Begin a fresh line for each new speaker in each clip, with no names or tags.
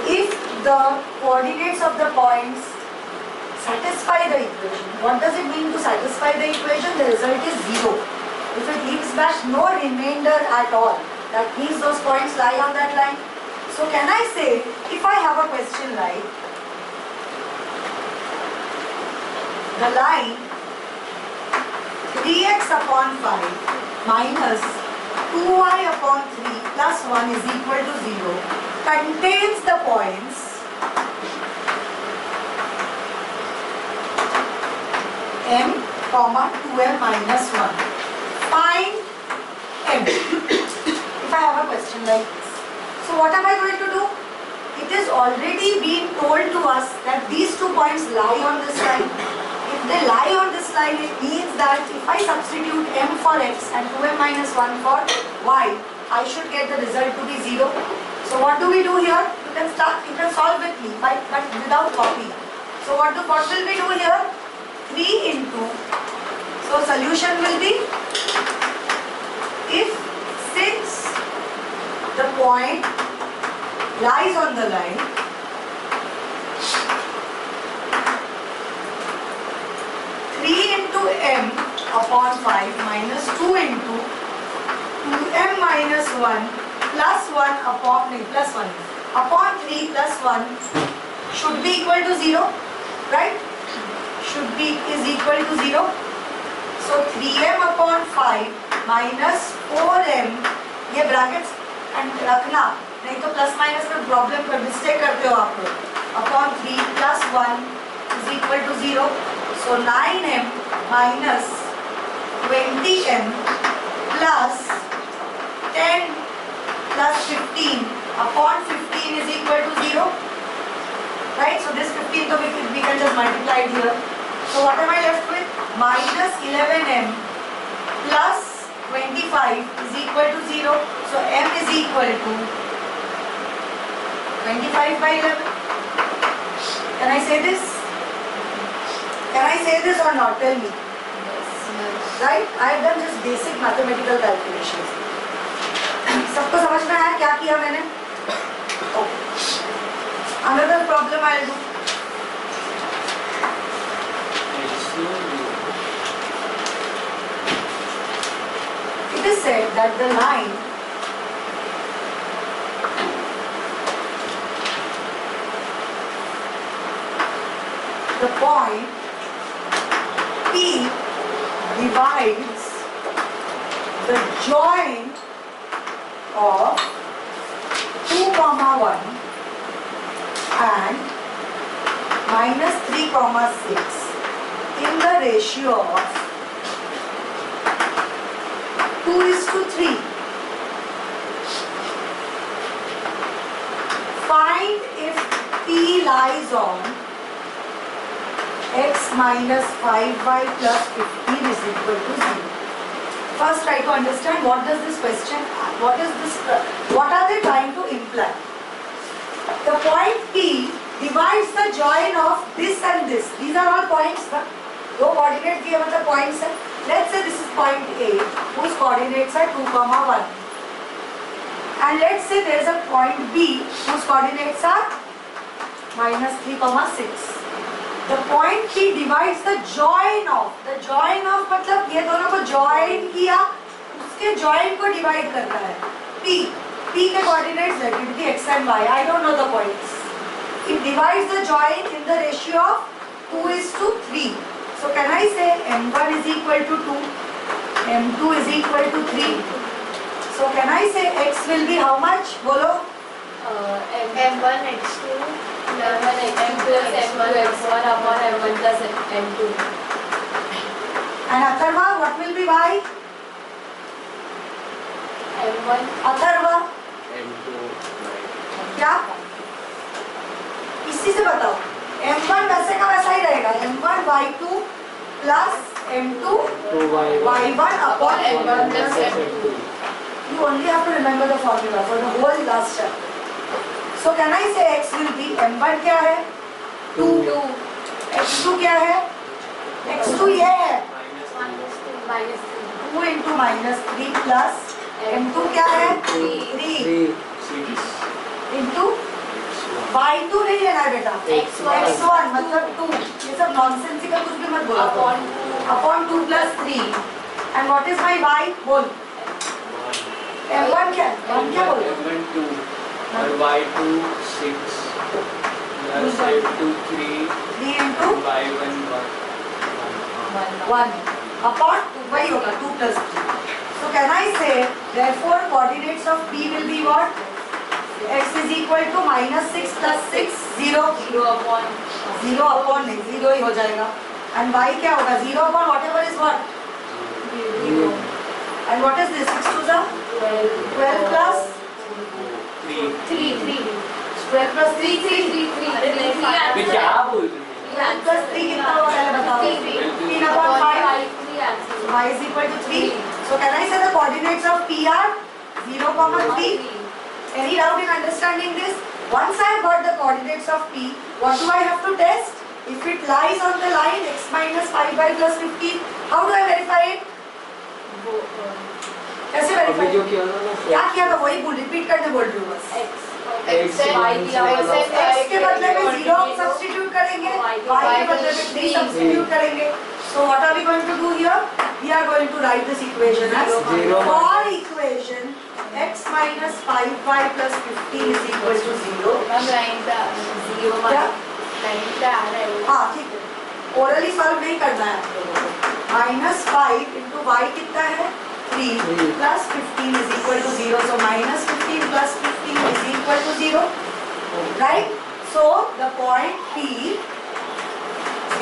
if the coordinates of the points satisfy the equation. What does it mean to satisfy the equation? The result is 0. If it leaves back no remainder at all, that means those points lie on that line. So can I say, if I have a question like, the line 3x upon 5 minus 2y upon 3 plus 1 is equal to 0 contains the points m, 2m minus 1. Find m. If I have a question like this. So what am I going to do? It is already been told to us that these 2 points lie on this line. If they lie on this line, it means that if I substitute m for x and 2m minus 1 for y, I should get the result to be 0. So what do we do here? You can solve with me, but without copy. So what will we do here? 3 into, so solution will be, since the point lies on the line, m upon 5 minus 2 into 2m minus 1 plus 1 upon 3 plus 1 should be equal to 0, right? Is equal to 0. So 3m upon 5 minus 4m, ये brackets रखना, नहीं तो plus minus में problem कर mistake करते हो आप लोग. Upon 3 plus 1 is equal to 0. So 9m minus 20m plus 10 plus 15 upon 15 is equal to 0. Right? So this 15 so we can just multiply it here. So what am I left with? Minus 11m plus 25 is equal to 0. So m is equal to 25 by 11. Can I say this? Can I say this or not? Tell me. Yes. Right? I have done just basic mathematical calculations. सबको समझ में आया क्या किया मैंने? Okay. Another problem I'll do. It is said that the line the point P divides the joint of 2, 1 and minus 3, 6 in the ratio of 2:3. Find if P lies on x minus 5y plus 15 is equal to 0. First try to understand what does this question, what are they trying to imply? The point P divides the join of this and this. These are all points. दो coordinates दिए मतलब points है. Let's say this is point A whose coordinates are 2, 1. And let's say there is a point B whose coordinates are minus 3, 6. The point P divides the join of. The join of मतलब ये दोनों को join किया, उसके join को divide करता है. P के coordinates let it be x and y. I don't know the points. It divides the join in the ratio of 2:3. So can I say m1 is equal to 2, m2 is equal to 3. So can I say x will be how much? बोलो.
m1 x2 m plus m1 x1 upon m1 plus m2.
And Atharva, what will be y?
m1
Atharva.
m2
क्या? इसी से बताओ. m1 वैसे का वैसा ही रहेगा. m1 y2 plus m2 y1 upon m1 plus m2. You only have to remember the formula for the whole last chapter. So can I say x will be m1 क्या है? 2. x2 क्या है? x2 ये है.
-2
2 into -3 plus m2 क्या है? 3 into बेटा?
x1
x1 मतलब 2. ये सब नॉनसेंसिकल कुछ भी मत बोलो. Upon 2 plus 3. And what is my y? बोल. m1 क्या? m1 क्या बोलो?
m1 2 और y2 6 plus m2 3
3 into
y1
1 upon 2 वही होगा 2 plus 3. So can I say therefore coordinates of p will be what? x is equal to minus 6 plus 6 0
0 upon
0 upon नहीं 0 ही हो जाएगा. And y क्या होगा? 0 upon whatever is what?
0.
And what is this? 6 to the 12 plus
3.
12 plus 3 3
मैं क्या बोल रही हूँ?
12 plus 3 कितना होगा पहले बताओ? 3 upon 5. Y is equal to 3. So can I say the coordinates of p are 0, 3? Any doubt in understanding this? Once I have got the coordinates of p, what do I have to test? If it lies on the line x minus 5y plus 15, how do I verify it? कैसे
अभी
verify?
जो किया ना
क्या किया था वही बोल रिपीट करने बोल रही हूँ बस.
x
x के बदले में 0 सब्स्टिट्यूट करेंगे, y के बदले में 3 सब्स्टिट्यूट करेंगे. So what are we going to do here? We are going to write this equation as
Zero.
for equation x minus 5y plus 15 is equal to 0. हाँ ठीक है. Orally solve नहीं करना है आप लोगों को. Minus 5 into y कितना है? 3 plus 15 is equal to 0. So minus 15 plus 15 is equal to 0. Right? So the point P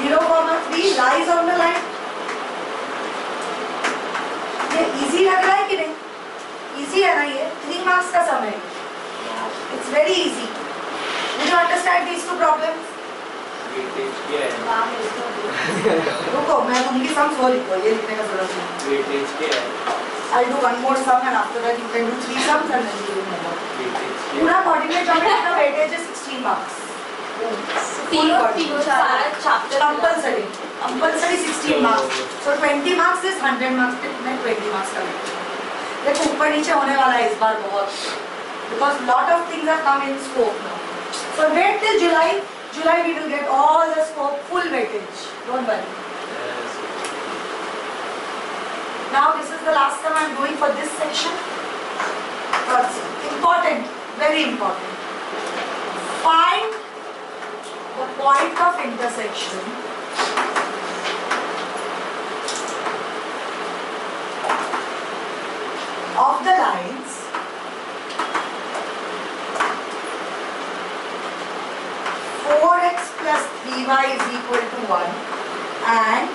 0, 3 lies on the line. ये easy लग रहा है कि नहीं? Easy है ना ये? 3 marks का समय. It's very easy. Did you understand these two problems?
Weightage क्या है?
रुको मैं दूंगी सम सो लिखो ये लिखने का जरूरत नहीं.
वेटेज क्या है?
I'll do one more sum and after that you can do 3 sums and then you will know.
Weightage क्या
पूरा coordinate geometry का weightage is 16 marks. Compulsory. Compulsory 16 marks. So 20 marks is 100 marks. मैं 20 marks का weightage. देखो ऊपर नीचे होने वाला है इस बार बहुत. Because lot of things are come in scope now. So wait till July. July we will get all the scope full weightage. Don't worry. Now this is the last time I am going for this section. First, important, very important. Find the point of intersection of the lines (4x plus 3y is equal to 1) and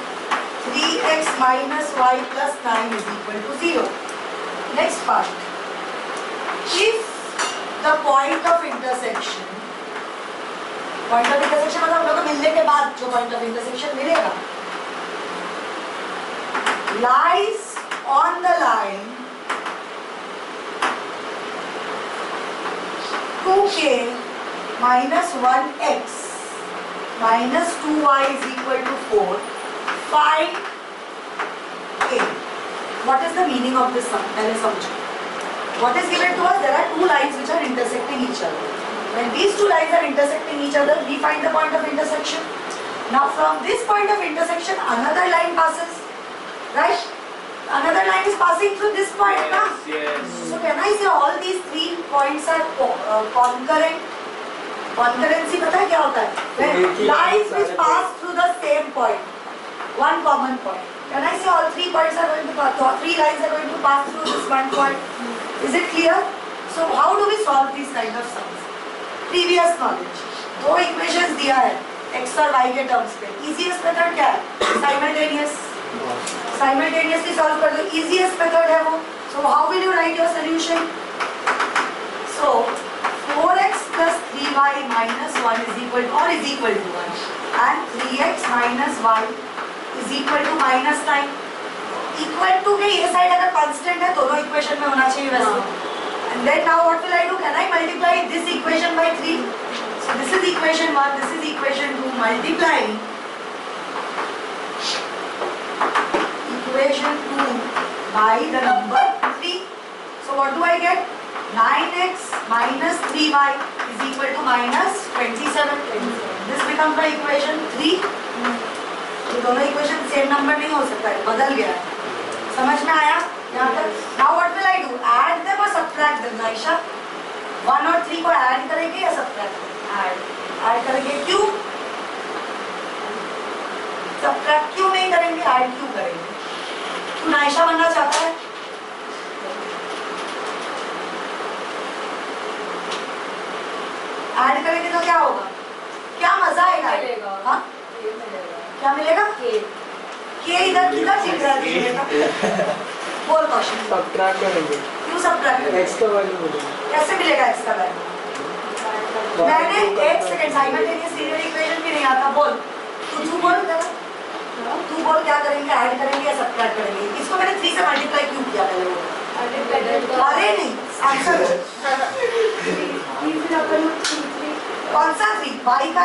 3x minus y plus 9 is equal to 0. Next part. If the point of intersection मतलब हम लोग को मिलने के बाद जो point of intersection मिलेगा lies on the line 2k minus 1x minus 2y is equal to 4. Find A. What is the meaning of this sum? पहले समझो. What is given to us? There are two lines which are intersecting each other. When these two lines are intersecting each other, we find the point of intersection. Now from this point of intersection, another line passes. Right? Another line is passing through this point.
Yes,
Now.
yes.
So can I say all these 3 points are concurrent? Concurrency पता है क्या होता है? When lines which pass through the same point. One common point. Can I say all 3 points are going to pass? 3 lines are going to pass through this one point. Is it clear? So how do we solve these kind of sums? Previous knowledge. 2 equations दिया है x और y के terms पे. Easiest method क्या है? Simultaneous. Simultaneously solve कर दो. Easiest method है वो. So how will you write your solution? So 4x plus 3y minus 1 is equal to 1 and 3x minus y is equal to minus 9. Equal to के ये side अगर constant है दोनों equation में होना चाहिए वैसे. And then now what will I do? Can I multiply this equation by 3? So this is equation 1, this is equation 2. Multiplying equation 2 by the number 3. So what do I get? 9x 13x minus 3y is equal to minus 27. This becomes my equation 3. ये दोनों equation same number नहीं हो सकता है, बदल गया है. समझ में आया यहाँ तक? Now what will I do? Add them or subtract them, Aisha? 1 और 3 को ऐड करेंगे या subtract? ऐड करेंगे. क्यों? subtract क्यों नहीं करेंगे, ऐड क्यों करेंगे? तू नाइशा बनना चाहता है? ऐड करेंगे तो क्या होगा? क्या मजा आएगा? हाँ? क्या मिलेगा? के इधर किधर दिख रहा है? बोल क्वेश्चन.
सब्ट्रैक्ट करेंगे.
क्यों सब्ट्रैक्ट करेंगे?
x का वैल्यू मिलेगा.
कैसे मिलेगा x का वैल्यू? मैंने एक सेकंड साइमल्टेनियस लीनियर इक्वेशन भी नहीं आता. बोल तू बोल जरा. तू बोल क्या करेंगे, ऐड करेंगे या सब्ट्रैक्ट करेंगे? इसको मैंने 3 से मल्टीप्लाई क्यों किया पहले वो? अरे नहीं, आंसर कौन सा 3? y का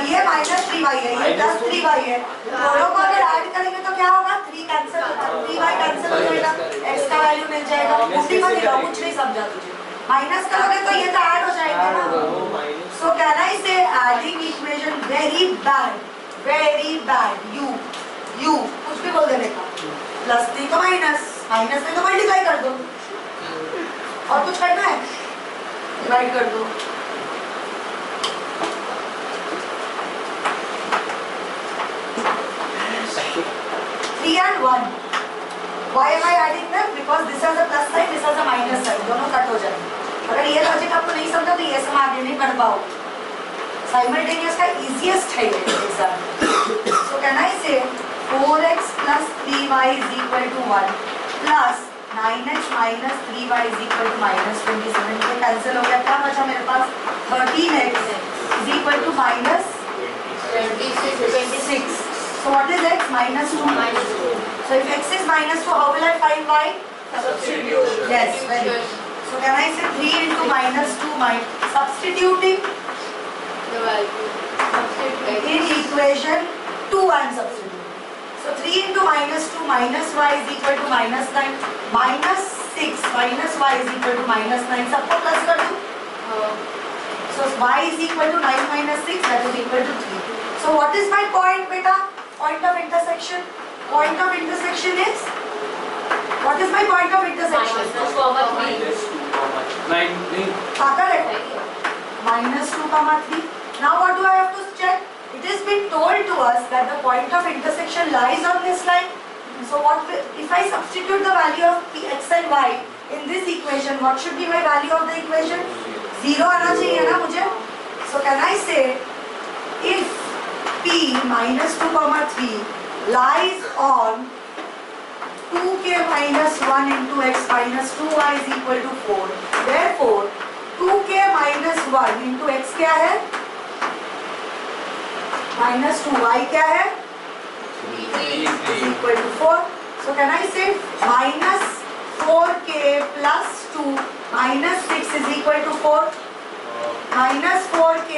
ये माइनस 3y है, ये प्लस 3y है. दोनों को अगर ऐड करेंगे तो क्या होगा? 3 कैंसिल होगा, 3y कैंसिल हो जाएगा, x का वैल्यू मिल जाएगा. उसी मत हिलाओ, कुछ नहीं समझा तुझे. माइनस करोगे तो ये तो ऐड हो जाएगा ना. सो कैन आई से adding equation very bad, very bad. You कुछ भी बोल देने का. प्लस 3 को माइनस, माइनस में तो मल्टीप्लाई कर दो. और कुछ करना है? डिवाइड कर दो. Three and 1. Why am I adding them? Because this has a plus sign, this has a minus sign. दोनों कट हो जाएंगे. अगर ये लॉजिक आपको नहीं समझा तो ये सब आगे नहीं बढ़ पाओ. Simultaneous का easiest है ये exam. So can I say 4x plus 3y is equal to 1 plus 9x minus 3y is equal to minus 27. ये कैंसिल हो गया. क्या बचा मेरे पास? 13x is equal to minus 26. So what is x? Minus 2. So if x is minus 2, how will I find y?
Substitute.
Yes, very good. So can I say 3 into minus 2 substituting in equation 2 and substitute. So 3 into minus 2 minus y is equal to minus 9. Minus 6 minus y is equal to minus 9. सबको plus कर दूं. So y is equal to 9 minus 6, that is equal to 3. So what is my point, beta? Point of intersection. Point of intersection is? What is my point of intersection? Correct. Minus 2, 3. Now what do I have to check? It has been told to us that the point of intersection lies on this line. So if I substitute the value of x and y in this equation, what should be my value of the equation? 0 आना चाहिए ना मुझे. So can I say if p minus 2, 3 lies on 2k minus 1 into x minus 2y is equal to 4. Therefore, 2k minus 1 into x क्या है? Minus 2y क्या है? 3 is equal to 4. So can I say minus 4k plus 2 minus 6 is equal to 4? Minus 4k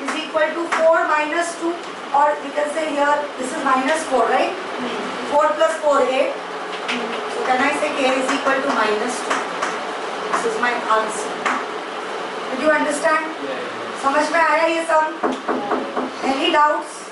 is equal to 4 minus 2, or we can say here this is minus 4, right? 4 plus 4, 8. So can I say k is equal to minus 2? This is my answer. Did you understand? समझ में आया ये सब? Any doubts?